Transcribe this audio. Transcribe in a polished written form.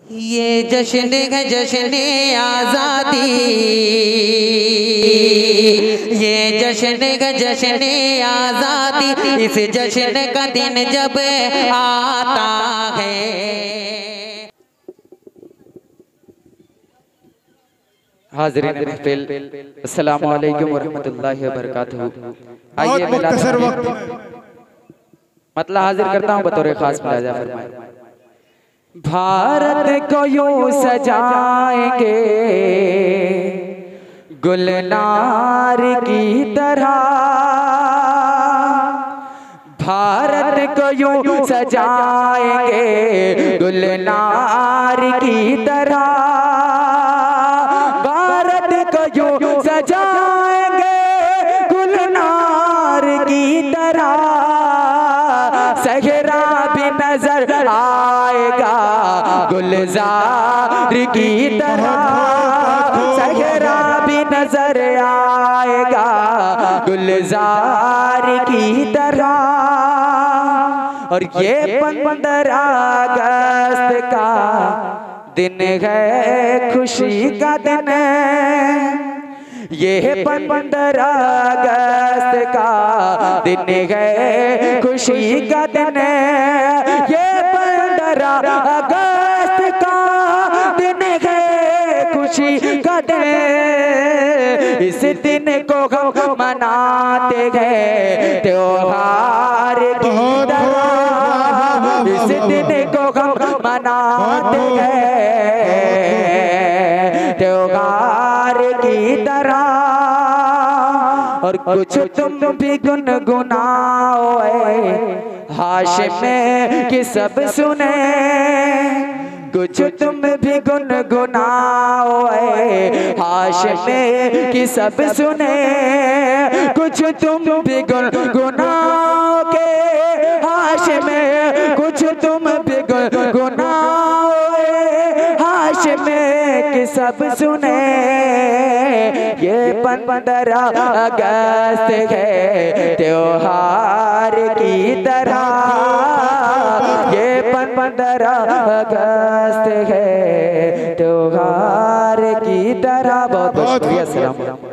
ये जश्न है जश्न आज़ादी, ये जश्न है जश्न आज़ादी, इस जश्न का दिन जब आता है। हाज़रीन महफिल, अस्सलामु अलैकुम व रहमतुल्लाहि व बरकातहू। आइए मुख्तसर वक्त मतलब हाजिर करता हूँ बतौर खास मुलाजा फरमाए। भारत को यूं सजाएंगे गुलनार की तरह, भारत को यूं सजाएंगे गुलनार की तरह, भारत को यूं सजाएंगे गुलनार की तरह, सहरा भी नजर आएगा गुलजार की तरह, सहरा भी नजर आएगा गुलजार की तरह। और ये 15 अगस्त का दिन है, खुशी का दिन है, ये 15 अगस्त का दिन है, खुशी का दिन है, ये 15 अगस्त का दिन है, खुशी का दिन है। इस दिन को हम मनाते हैं त्योहार की तरह, इस दिन को हम मनाते हैं त्योहार की तरह। और कुछ तुम भी गुनगुनाओ हाशिम की सब सुने, कुछ तुम भी गुनगुनाओ हाशिम की सब सुने, कुछ तुम भी गुनगुनाओ के हाशिम, कुछ तुम भी गुनगुनाओ हाशिम की सब सुने। ये 15 अगस्त है त्योहार की तरह, ये 15 अगस्त है त्योहार की तरह। बहुत बहुत शुक्रिया।